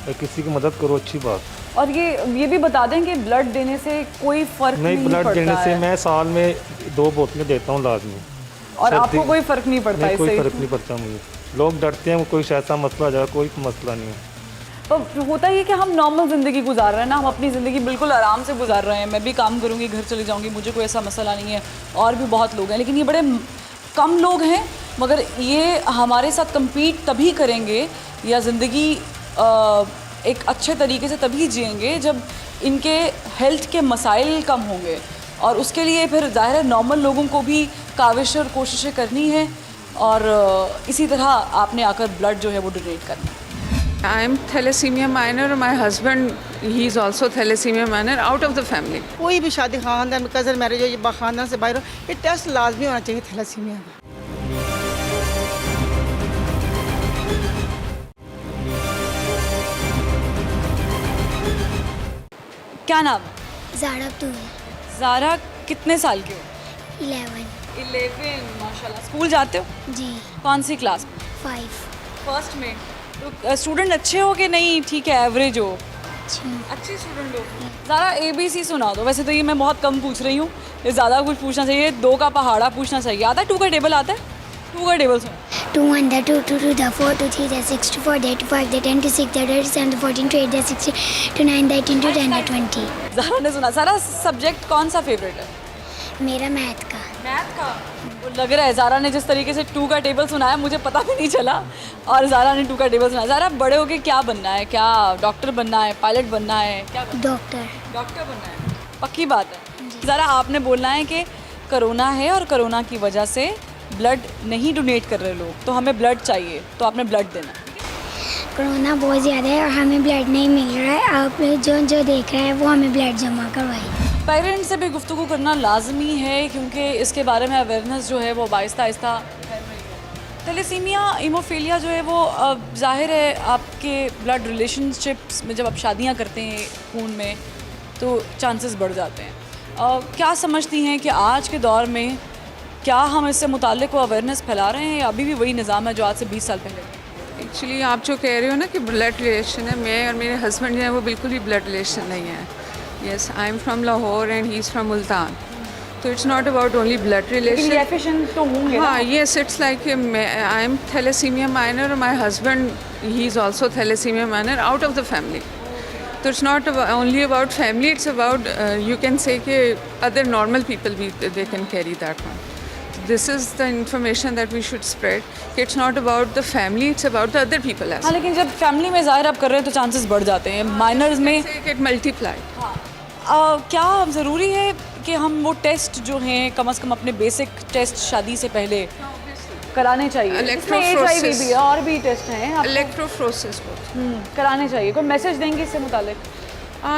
है। किसी की मदद करो, अच्छी बात। और ये भी बता दें कि ब्लड देने से कोई फ़र्क नहीं पड़ता है? ब्लड देने से मैं साल में 2 बोतलें देता हूँ लाजमी। और आपको कोई फ़र्क नहीं पड़ता? नहीं, कोई फ़र्क नहीं पड़ता मुझे। लोग डरते हैं कोई ऐसा मसला आ जाए, कोई मसला नहीं है। तो होता ही है कि हम नॉर्मल ज़िंदगी गुजार रहे हैं ना, हम अपनी ज़िंदगी बिल्कुल आराम से गुजार रहे हैं। मैं भी काम करूँगी, घर चली जाऊँगी, मुझे कोई ऐसा मसला नहीं है। और भी बहुत लोग हैं, लेकिन ये बड़े कम लोग हैं, मगर ये हमारे साथ कम्पीट तभी करेंगे या ज़िंदगी एक अच्छे तरीके से तभी जिएंगे जब इनके हेल्थ के मसाइल कम होंगे। और उसके लिए फिर ज़ाहिर है नॉर्मल लोगों को भी काविश और कोशिशें करनी है, और इसी तरह आपने आकर ब्लड जो है वो डोनेट करना है। I am thalassemia minor. My husband, he is also thalassemia minor, out of the family. कोई भी शादी खानदान में कज़न मैरिज हो या खानदान से बाहर हो, ये टेस्ट लाजमी होना चाहिए थैलेसीमिया का। क्या नाम? ज़ारा अब्दुल। ज़ारा कितने साल के हो? 11। माशाल्लाह। स्कूल जाते हो? जी। कौन सी क्लास में? 5। फर्स्ट में। तो स्टूडेंट अच्छे हो कि नहीं, ठीक है, एवरेज हो? अच्छे स्टूडेंट हो। ज़रा ABC सुना दो। वैसे तो ये मैं बहुत कम पूछ रही हूँ, ये ज़्यादा कुछ पूछना चाहिए। 2 का पहाड़ा पूछना चाहिए। आता है? 2 का टेबल आता है? 2 का टेबल सुनो। 2 1 2 2 2 4 2 3 6 2 4 2 5 10 6 7 14 2 8 16 2 9 18 2 10 20। ज़ारा ने सुना। सारा सब्जेक्ट कौन सा फेवरेट है? मेरा मैथ का। मैथ का? वो लग रहा है ज़ारा ने जिस तरीके से 2 का टेबल सुनाया, मुझे पता भी नहीं चला, और ज़ारा ने 2 का टेबल सुनाया। ज़ारा, बड़े होके क्या बनना है? क्या डॉक्टर बनना है, पायलट बनना है, क्या? डॉक्टर बनना है। पक्की बात है? ज़ारा, आपने बोलना है कि कोरोना है और कोरोना की वजह से ब्लड नहीं डोनेट कर रहे लोग, तो हमें ब्लड चाहिए, तो आपने ब्लड देना। कोरोना बहुत ज़्यादा है और हमें ब्लड नहीं मिल रहा है। आप जो देख रहे हैं वो हमें ब्लड जमा करवाइए। पेरेंट्स से भी गुफ्तगू करना लाजमी है, क्योंकि इसके बारे में अवेयरनेस जो है वो आहिस्ता आहिस्ता फैल रही है। थैलेसीमिया, हीमोफीलिया जो है वो ज़ाहिर है आपके ब्लड रिलेशनशिप्स में जब आप शादियाँ करते हैं खून में, तो चांसेस बढ़ जाते हैं। क्या समझती हैं कि आज के दौर में क्या हम इससे मुताल्लिक़ को अवेयरनेस फैला रहे हैं, या अभी भी वही निज़ाम है जो आज से 20 साल पहले? एक्चुअली आप जो कह रहे हो ना कि ब्लड रिलेशन है, मैं और मेरे हस्बैंड जो है वो बिल्कुल भी ब्लड रिलेशन नहीं है। Yes, I'm from Lahore and he's from Multan. So it's not about only blood relation. लेकिन एफिशिएंट तो होंगे ना? हाँ, yes, it's like I'm thalassemia minor. My husband, he's also thalassemia minor out of the family. So it's not only about family. It's about you can say कि other normal people भी they can carry that one. This is the information that we should spread. It's not about the family. It's about the other people as हाँ, well. लेकिन जब family में ज़ाहिर आप कर रहे हैं तो चांसेस बढ़ जाते हैं, माइनर्स में It multiplied. क्या ज़रूरी है कि हम वो टेस्ट जो हैं कम से कम अपने बेसिक टेस्ट शादी से पहले कराने चाहिए? इसमें HIV भी है और भी टेस्ट हैं आपको Electrophoresis. कराने चाहिए। कोई मैसेज देंगे इससे मुतालिक?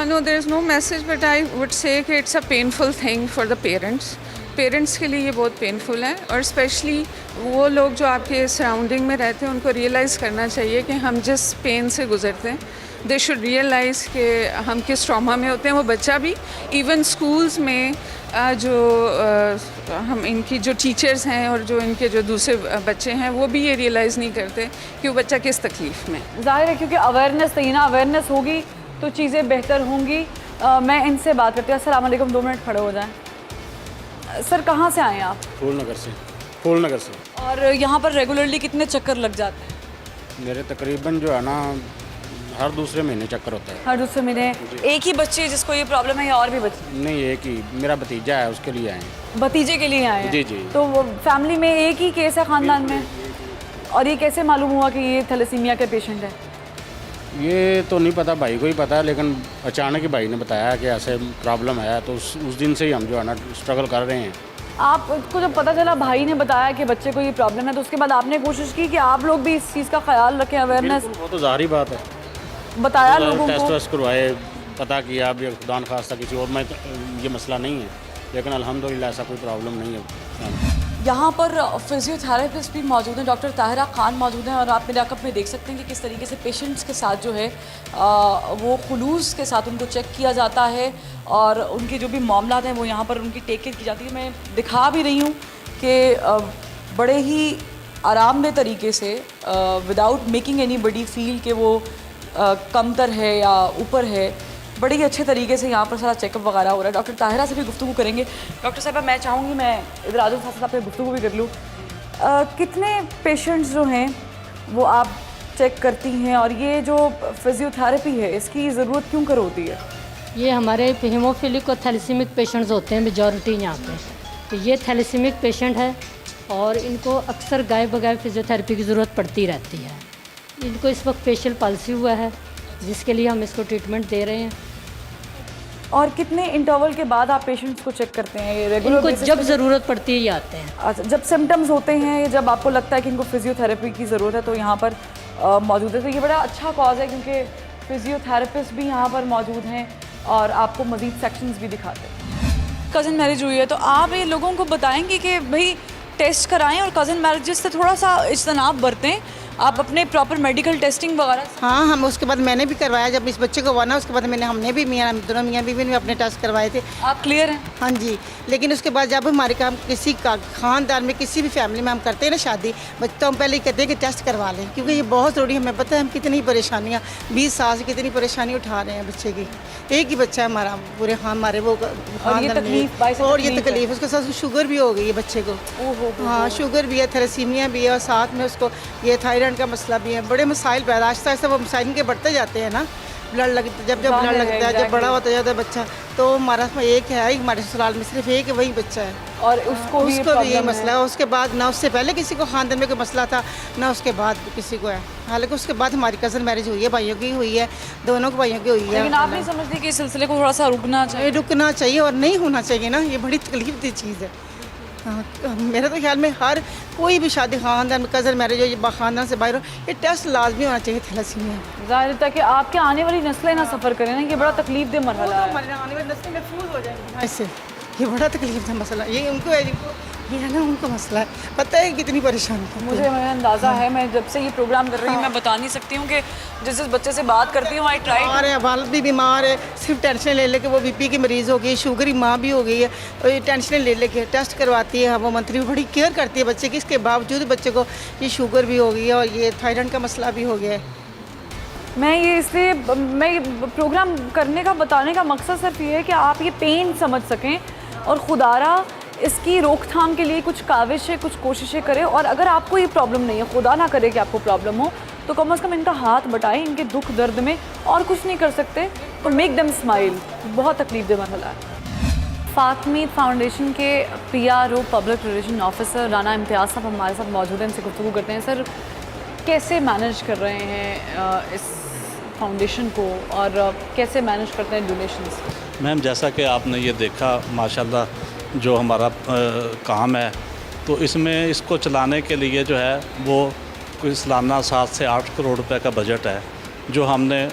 No, there is no message, but I would say कि it's a painful thing for the parents. Parents के लिए ये बहुत पेनफुल है और स्पेशली वो लोग जो आपके सराउंडिंग में रहते हैं उनको रियलाइज़ करना चाहिए कि हम जिस पेन से गुजरते हैं दे शुड रियलाइज़ कि हम किस ट्रॉमा में होते हैं। वो बच्चा भी इवन स्कूल्स में जो हम इनकी जो टीचर्स हैं और जो इनके जो दूसरे बच्चे हैं वो भी ये रियलाइज़ नहीं करते कि वो बच्चा किस तकलीफ़ में। ज़ाहिर है क्योंकि अवेयरनेस नहीं ना, अवेयरनेस होगी तो चीज़ें बेहतर होंगी। मैं इनसे बात करती हूँ। अस्सलाम वालेकुम, 2 मिनट खड़े हो जाएं। सर कहाँ से आए हैं आप? फूलनगर से। फूलनगर से। और यहाँ पर रेगुलरली कितने चक्कर लग जाते हैं? मेरे तकरीबन जो है ना हर दूसरे महीने चक्कर होता है। हर दूसरे महीने? एक ही बच्चे जिसको ये प्रॉब्लम है या और भी बच्चे? नहीं, एक ही, मेरा भतीजा है, उसके लिए आए हैं। भतीजे के लिए आए हैं? जी जी। तो वो फैमिली में एक ही केस है ख़ानदान में? और ये कैसे मालूम हुआ कि ये थैलेसीमिया के पेशेंट है? ये तो नहीं पता, भाई को ही पता है, लेकिन अचानक ही भाई ने बताया कि ऐसे प्रॉब्लम है, तो उस दिन से ही हम जो है ना स्ट्रगल कर रहे हैं। आपको जब पता चला, भाई ने बताया कि बच्चे को ये प्रॉब्लम है, तो उसके बाद आपने कोशिश की कि आप लोग भी इस चीज़ का ख्याल रखें, अवेयरनेस? वो तो ज़ाहिर बात है, बताया लोगों को, टेस्ट वेस्ट करवाए, पता किया। अब ये खुदा न खास्ता किसी और में ये मसला नहीं है, लेकिन अल्हम्दुलिल्लाह ऐसा कोई प्रॉब्लम नहीं है। यहाँ पर फिजियोथेरेपिस्ट भी मौजूद हैं, डॉक्टर ताहिरा खान मौजूद हैं, और आप मेरे अकब में देख सकते हैं कि किस तरीके से पेशेंट्स के साथ जो है वो खुलूस के साथ उनको चेक किया जाता है और उनके जो भी मामला हैं वो यहाँ पर उनकी टेक केयर की जाती है। मैं दिखा भी रही हूँ कि बड़े ही आरामदेह तरीके से विदाउट मेकिंग एनीबडी फील कि वो कमतर है या ऊपर है, बड़े ही अच्छे तरीके से यहाँ पर सारा चेकअप वगैरह हो रहा है। डॉक्टर ताहिरा से भी गुफ्तगू करेंगे। डॉक्टर साहब, मैं चाहूँगी मैं इधर आ जाऊँ, साथ साथ पे गुफ्तगू भी कर लूँ। कितने पेशेंट्स जो हैं वो आप चेक करती हैं, और ये जो फिजियोथेरेपी है इसकी ज़रूरत क्यों कर होती है? ये हमारे हीमोफिलिक और थैलेसीमिक पेशेंट्स होते हैं मेजॉरिटी यहाँ पे। तो ये थैलेसीमिक पेशेंट है और इनको अक्सर गाय बगाए फिजियोथेरेपी की ज़रूरत पड़ती रहती है। इनको इस वक्त फेशियल पाल्सी हुआ है, जिसके लिए हम इसको ट्रीटमेंट दे रहे हैं। और कितने इंटरवल के बाद आप पेशेंट्स को चेक करते हैं? ये रेगुलर इनको जब ज़रूरत पड़ती है ये आते हैं। अच्छा, जब सिम्टम्स होते हैं, जब आपको लगता है कि इनको फिजियोथेरेपी की ज़रूरत है तो यहाँ पर मौजूद है। तो ये बड़ा अच्छा कॉज है क्योंकि फिजियोथेरेपिस्ट भी यहाँ पर मौजूद हैं और आपको मज़ीद सेक्शंस भी दिखाते हैं। कज़न मैरिज हुई है तो आप ये लोगों को बताएंगे कि भाई टेस्ट कराएं और कज़न मैरिजेस से थोड़ा सा इज्तनाब बरतें, आप अपने प्रॉपर मेडिकल टेस्टिंग वगैरह? हाँ, हम उसके बाद मैंने भी करवाया, जब इस बच्चे को हुआ ना उसके बाद हमने भी दोनों मियाँ बीवी ने अपने टेस्ट करवाए थे। आप क्लियर हैं? हाँ जी। लेकिन उसके बाद जब हमारे काम किसी का खानदान में किसी भी फैमिली में हम करते हैं ना शादी, बच्चे तो हम पहले ही कहते हैं कि टेस्ट करवा लें, क्योंकि ये बहुत ज़रूरी है। हमें पता है हम कितनी परेशानियाँ 20 साल से कितनी परेशानी उठा रहे हैं बच्चे की। एक ही बच्चा है हमारा पूरे हमारे वो खानदान में, और ये तकलीफ उसके साथ शुगर भी हो गई है बच्चे को। हाँ, शुगर भी है, थैलेसीमिया भी है, और साथ में उसको ये थायराइड का मसला भी है। बड़े मसाइल पैदा, आहिस्ता आहिस्ता वो मसाइल के बढ़ते जाते हैं ना, ब्लड लगता जब ब्लड लगता है, जब बड़ा होता जाता है बच्चा, तो हमारा एक है, हमारे ससुराल में सिर्फ एक वही बच्चा है और उसको भी ये मसला है। उसके बाद ना उससे पहले किसी को खानदान में कोई मसला था, ना उसके बाद किसी को है। हालांकि उसके बाद हमारी कज़न मैरिज हुई है, भाइयों की हुई है, दोनों को भाइयों की हुई है। लेकिन आप नहीं समझते कि इस सिलसिले को थोड़ा सा रुकना चाहिए और नहीं होना चाहिए ना, ये बड़ी तकलीफ दी चीज़ है। हाँ, मेरे तो ख्याल में हर कोई भी शादी खानदान में कज़न मैरिज हो या खानदान से बाहर हो, ये टेस्ट लाजमी होना चाहिए थैलेसीमिया। ज़ाहिर है कि आपके आने वाली नस्लें ना सफ़र करें ना, ये बड़ा तकलीफ दे मरहला है। आने वाली नस्लें महफूज हो जाएंगी इससे, ये बड़ा तकलीफ था मसला। ये उनको ये है ना, उनको मसला है, पता है कितनी परेशानी है। मुझे अंदाज़ा है, मैं जब से ये प्रोग्राम कर रही हूँ मैं बता नहीं सकती हूँ कि जिस बच्चे से बात करती हूँ, आई ट्राई। हमारे वालिद भी बीमार है, सिर्फ टेंशन ले लेके वो बीपी की मरीज़ हो गई, शुगर की माँ भी हो गई है, और ये टेंशन ले लेके टेस्ट करवाती है। वो मंत्री बड़ी केयर करती है बच्चे की, इसके बावजूद बच्चे को ये शुगर भी हो गई है और ये थायराइड का मसला भी हो गया है। मैं ये इसलिए मैं प्रोग्राम करने का बताने का मकसद सिर्फ ये है कि आप ये पेन समझ सकें और खुदारा इसकी रोकथाम के लिए कुछ काविशें, कुछ कोशिशें करें। और अगर आपको ये प्रॉब्लम नहीं है, खुदा ना करे कि आपको प्रॉब्लम हो, तो कम से कम इनका हाथ बटाएं इनके दुख दर्द में। और कुछ नहीं कर सकते तो मेक देम स्माइल। बहुत तकलीफ दे मरहला है। फातमीद फाउंडेशन के PRO public relations officer Rana Imtiaz साहब हमारे साथ मौजूद हैं, इनसे गुफ्तगू करते हैं। सर, कैसे मैनेज कर रहे हैं इस फाउंडेशन को और कैसे मैनेज करते हैं डोनेशंस? मैम, जैसा कि आपने ये देखा माशाल्लाह जो हमारा काम है, तो इसमें इसको चलाने के लिए जो है वो कोई सालाना 7 से 8 करोड़ रुपए का बजट है, जो हमने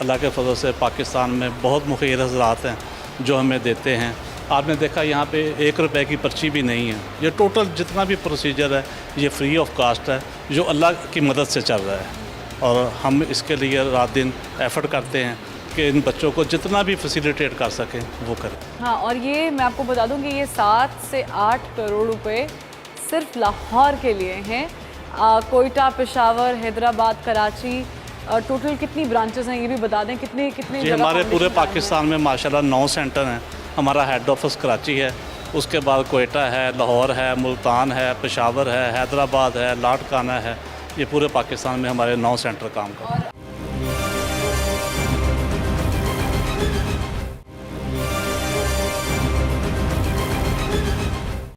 अल्लाह के फजल से पाकिस्तान में बहुत मुखिर हज़रात हैं जो हमें देते हैं। आपने देखा यहाँ पे 1 रुपए की पर्ची भी नहीं है। ये टोटल जितना भी प्रोसीजर है ये फ्री ऑफ कास्ट है, जो अल्लाह की मदद से चल रहा है। और हम इसके लिए रात दिन एफ़र्ट करते हैं कि इन बच्चों को जितना भी फैसिलिटेट कर सकें वो करें। हाँ, और ये मैं आपको बता दूं कि ये 7 से 8 करोड़ रुपए सिर्फ लाहौर के लिए हैं। कोयटा, पेशावर, हैदराबाद, कराची, टोटल कितनी ब्रांचेस हैं ये भी बता दें। कितने जी, हमारे पूरे पाकिस्तान में माशाल्लाह 9 सेंटर हैं। हमारा हेड ऑफिस कराची है, उसके बाद कोयटा है, लाहौर है, मुल्तान है, पेशावर है, हैदराबाद है, लाड़काना है। ये पूरे पाकिस्तान में हमारे 9 सेंटर काम करते हैं।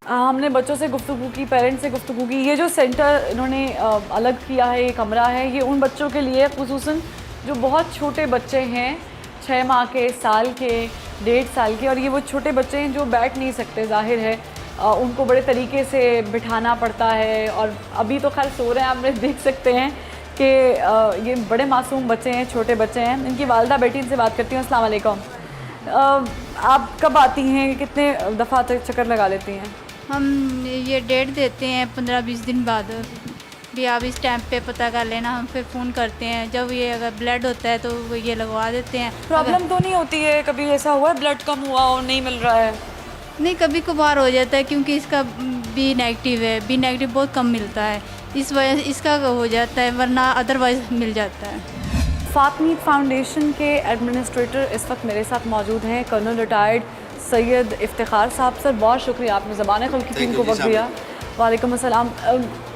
हमने बच्चों से गुफ्तगू की, पेरेंट्स से गुफ्तगू की। ये जो सेंटर इन्होंने अलग किया है, ये कमरा है, ये उन बच्चों के लिए खुसूसन जो बहुत छोटे बच्चे हैं, 6 माह के, साल के, 1.5 साल के। और ये वो छोटे बच्चे हैं जो बैठ नहीं सकते, जाहिर है उनको बड़े तरीके से बिठाना पड़ता है। और अभी तो खैर सो रहे हैं, आप देख सकते हैं कि ये बड़े मासूम बच्चे हैं, छोटे बच्चे हैं। इनकी वालदा बेटी, इनसे बात करती हूँ। अस्सलाम वालेकुम। आप कब आती हैं, कितने दफ़ा चक्कर लगा लेती हैं? हम ये डेट देते हैं 15-20 दिन बाद भी, आप इस टाइम पे पता कर लेना। हम फिर फ़ोन करते हैं, जब ये अगर ब्लड होता है तो वो ये लगवा देते हैं। प्रॉब्लम तो नहीं होती है? कभी ऐसा हुआ है ब्लड कम हुआ और नहीं मिल रहा है? नहीं, कभी कभार हो जाता है क्योंकि इसका B नेगेटिव है। B नेगेटिव बहुत कम मिलता है, इस वजह से इसका हो जाता है, वरना अदरवाइज़ मिल जाता है। फातमीद फाउंडेशन के एडमिनिस्ट्रेटर इस वक्त मेरे साथ मौजूद हैं, कर्नल रिटायर्ड सैयद इफ्तिखार साहब। सर, बहुत शुक्रिया, आपने ज़बान खल की टीम को वक्त दिया। वालेकुम अस्सलाम।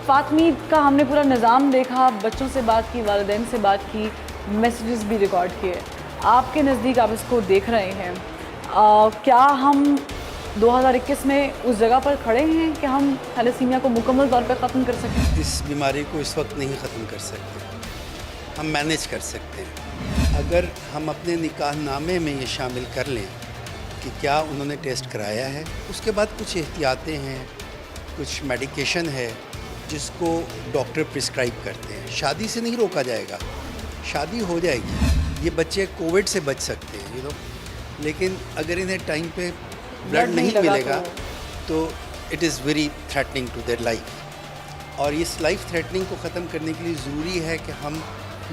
फातमीद का हमने पूरा निज़ाम देखा, बच्चों से बात की, वालिदैन से बात की, मैसेजेस भी रिकॉर्ड किए। आपके नज़दीक आप इसको देख रहे हैं, क्या हम 2021 में उस जगह पर खड़े हैं कि हम थैलेसीमिया को मुकम्मल तौर पर ख़त्म कर सकें? इस बीमारी को इस वक्त नहीं ख़त्म कर सकते, हम मैनेज कर सकते हैं। अगर हम अपने निकाहनामे में ये शामिल कर लें कि क्या उन्होंने टेस्ट कराया है, उसके बाद कुछ एहतियातें हैं, कुछ मेडिकेशन है जिसको डॉक्टर प्रिस्क्राइब करते हैं। शादी से नहीं रोका जाएगा, शादी हो जाएगी। ये बच्चे कोविड से बच सकते हैं, यू नो, लेकिन अगर इन्हें टाइम पे ब्लड नहीं मिलेगा तो it is very threatening to their life. और इस लाइफ थ्रेटनिंग को ख़त्म करने के लिए ज़रूरी है कि हम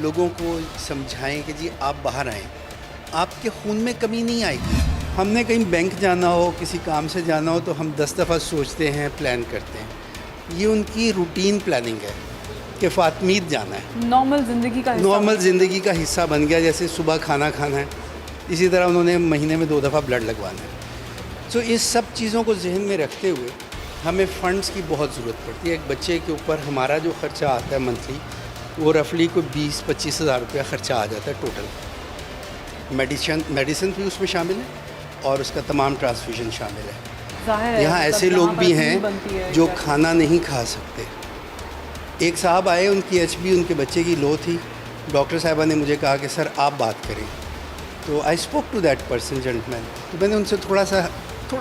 लोगों को समझाएं कि जी आप बाहर आएँ, आपके खून में कमी नहीं आएगी। हमने कहीं बैंक जाना हो, किसी काम से जाना हो, तो हम 10 दफ़ा सोचते हैं, प्लान करते हैं। ये उनकी रूटीन प्लानिंग है कि फातमीद जाना है, नॉर्मल ज़िंदगी का हिस्सा बन गया। जैसे सुबह खाना खाना है, इसी तरह उन्होंने महीने में 2 दफ़ा ब्लड लगवाना है। तो इस सब चीज़ों को जहन में रखते हुए हमें फ़ंड्स की बहुत ज़रूरत पड़ती है। एक बच्चे के ऊपर हमारा जो ख़र्चा आता है मंथली, वो रफली को 20-25 हज़ार रुपया ख़र्चा आ जाता है टोटल। मेडिसिन भी उसमें शामिल है और उसका तमाम ट्रांसफ्यूजन शामिल है। यहाँ ऐसे लोग भी हैं जो खाना नहीं खा सकते। एक साहब आए, उनकी HB उनके बच्चे की लो थी। डॉक्टर साहिबा ने मुझे कहा कि सर आप बात करें, तो I spoke to that person, gentleman. तो मैंने उनसे थोड़ा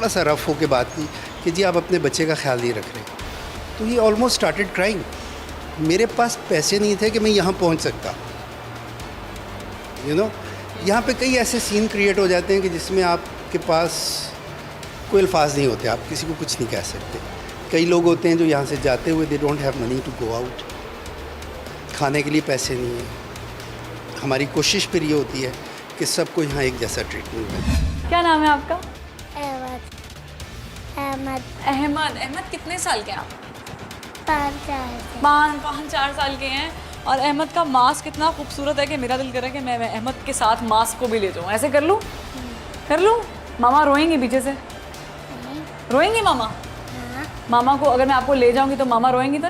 सा रफ होकर बात की कि जी आप अपने बच्चे का ख्याल नहीं रख रहे। तो ही ऑलमोस्ट स्टार्टेड क्राइंग। मेरे पास पैसे नहीं थे कि मैं यहाँ पहुँच सकता, यू नो। यहाँ पे कई ऐसे सीन क्रिएट हो जाते हैं कि जिसमें आपके पास कोई अल्फाज नहीं होते, आप किसी को कुछ नहीं कह सकते। कई लोग होते हैं जो यहाँ से जाते हुए they don't have money to go out, खाने के लिए पैसे नहीं है। हमारी कोशिश फिर ये होती है कि सबको यहाँ एक जैसा ट्रीटमेंट मिले। क्या नाम है आपका? अहमद। अहमद, कितने साल के हैं आप? 5-4 5-4 साल के हैं और अहमद का मास्क इतना खूबसूरत है कि मेरा दिल कर रहा है कि मैं अहमद के साथ मास्क को भी ले जाऊँ। ऐसे कर लूँ? कर लूँ? मामा रोएंगे पीछे से? रोएंगी मामा? मामा को अगर मैं आपको ले जाऊँगी तो मामा रोएंगी तो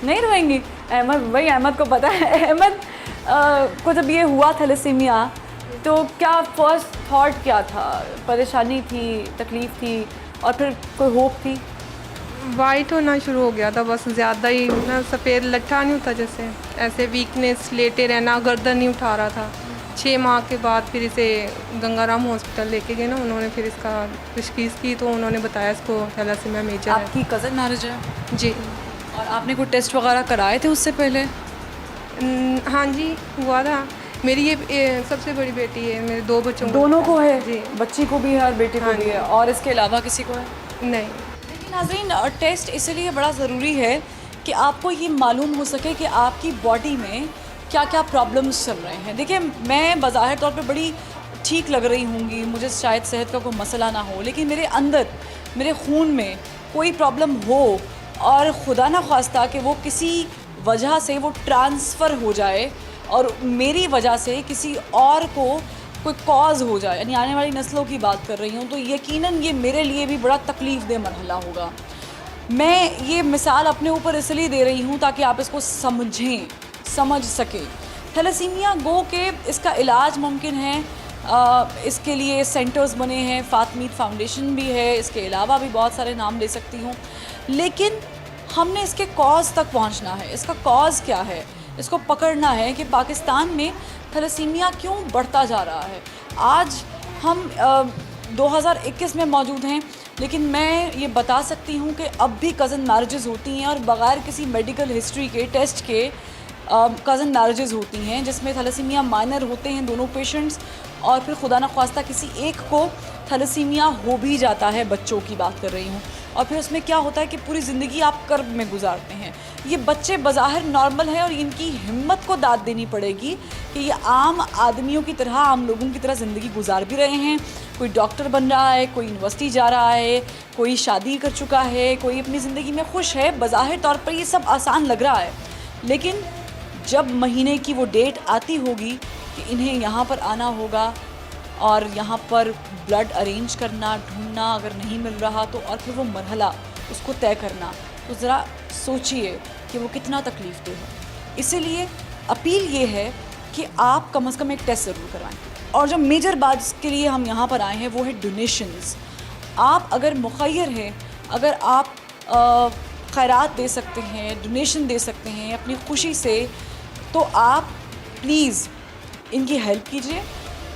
नहीं रोएंगी? अहमद, भाई अहमद को पता है। अहमद को जब ये हुआ थैलेसीमिया तो क्या फर्स्ट थॉट क्या था? परेशानी थी, तकलीफ़ थी और फिर कोई होप थी? वाइट होना शुरू हो गया था बस, ज़्यादा ही ना, सफ़ेद लट्ठा नहीं होता जैसे, ऐसे वीकनेस, लेटे रहना, गर्दन नहीं उठा रहा था। 6 माह के बाद फिर इसे गंगाराम हॉस्पिटल लेके गए ना, उन्होंने फिर इसका तशख़ीस की तो उन्होंने बताया इसको थैलेसीमिया मेजर है। आपकी कज़न मैरिज है? जी। और आपने कोई टेस्ट वगैरह कराए थे उससे पहले? हाँ जी, हुआ था। मेरी ये सबसे बड़ी बेटी है, मेरे 2 बच्चों को। दोनों को है? जी। बच्ची को भी है और बेटी को भी है, और इसके अलावा किसी को है? नहीं। लेकिन नाज़रीन, टेस्ट इसलिए बड़ा ज़रूरी है कि आपको ये मालूम हो सके कि आपकी बॉडी में क्या क्या प्रॉब्लम्स चल रहे हैं। देखिए, मैं बज़ाहिर तौर पे बड़ी ठीक लग रही होंगी, मुझे शायद सेहत का कोई मसला ना हो, लेकिन मेरे अंदर, मेरे खून में कोई प्रॉब्लम हो और खुदा ना ख्वास्ता कि वो किसी वजह से वो ट्रांसफ़र हो जाए और मेरी वजह से किसी और को कोई कॉज़ हो जाए, यानी आने वाली नस्लों की बात कर रही हूँ, तो यकीनन ये मेरे लिए भी बड़ा तकलीफ़ दे मरहला होगा। मैं ये मिसाल अपने ऊपर इसलिए दे रही हूँ ताकि आप इसको समझें, समझ सकें। थैलेसीमिया गो के इसका इलाज मुमकिन है, इसके लिए सेंटर्स बने हैं, फातमीद फाउंडेशन भी है, इसके अलावा भी बहुत सारे नाम ले सकती हूँ, लेकिन हमने इसके कॉज़ तक पहुँचना है। इसका कॉज़ क्या है, इसको पकड़ना है कि पाकिस्तान में थैलेसीमिया क्यों बढ़ता जा रहा है। आज हम 2021 में मौजूद हैं, लेकिन मैं ये बता सकती हूँ कि अब भी कज़न मैरिजेज़ होती हैं और बग़ैर किसी मेडिकल हिस्ट्री के, टेस्ट के कज़न मैरिजेज़ होती हैं जिसमें थैलेसीमिया माइनर होते हैं दोनों पेशेंट्स, और फिर खुदा न ख्वास्ता किसी एक को थैलेसीमिया हो भी जाता है, बच्चों की बात कर रही हूँ, और फिर उसमें क्या होता है कि पूरी ज़िंदगी आप कर्ब में गुजारते हैं। ये बच्चे बज़ाहिर नॉर्मल हैं और इनकी हिम्मत को दाद देनी पड़ेगी कि ये आम आदमियों की तरह, आम लोगों की तरह ज़िंदगी गुजार भी रहे हैं। कोई डॉक्टर बन रहा है, कोई यूनिवर्सिटी जा रहा है, कोई शादी कर चुका है, कोई अपनी ज़िंदगी में खुश है। बज़ाहिर तौर पर ये सब आसान लग रहा है, लेकिन जब महीने की वो डेट आती होगी कि इन्हें यहाँ पर आना होगा और यहाँ पर ब्लड अरेंज करना, ढूंढना, अगर नहीं मिल रहा तो, और फिर वो मरहला उसको तय करना, तो ज़रा सोचिए कि वो कितना तकलीफ़ दे है। इसीलिए अपील ये है कि आप कम से कम एक टेस्ट ज़रूर करवाएं। और जो मेजर बात जिसके लिए हम यहाँ पर आए हैं वो है डोनेशंस। आप अगर मुखय्यर हैं, अगर आप खैरात दे सकते हैं, डोनेशन दे सकते हैं अपनी खुशी से, तो आप प्लीज़ इनकी हेल्प कीजिए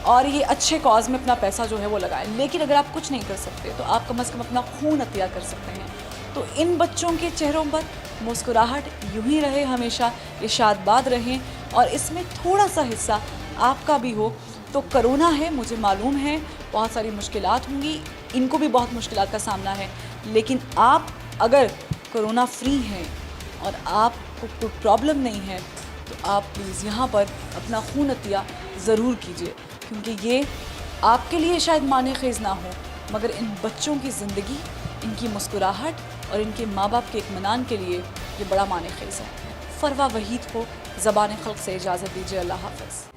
और ये अच्छे कॉज में अपना पैसा जो है वो लगाएं। लेकिन अगर आप कुछ नहीं कर सकते तो आप कम से कम अपना खून अतिया कर सकते हैं। तो इन बच्चों के चेहरों पर मुस्कुराहट यूं ही रहे, हमेशा ये शादबाद रहें, और इसमें थोड़ा सा हिस्सा आपका भी हो। तो कोरोना है, मुझे मालूम है बहुत सारी मुश्किलात होंगी, इनको भी बहुत मुश्किलात का सामना है, लेकिन आप अगर कोरोना फ्री हैं और आपको कोई प्रॉब्लम नहीं है तो आप प्लीज़ यहाँ पर अपना खून अतिया ज़रूर कीजिए, क्योंकि ये आपके लिए शायद माने ख़ेज़ ना हो, मगर इन बच्चों की ज़िंदगी, इनकी मुस्कुराहट और इनके माँ बाप के इत्मीनान के लिए ये बड़ा माने ख़ेज़ है। फ़रवा वहीद को ज़बान खल्क़ से इजाज़त दीजिए। अल्लाह हाफ़िज़।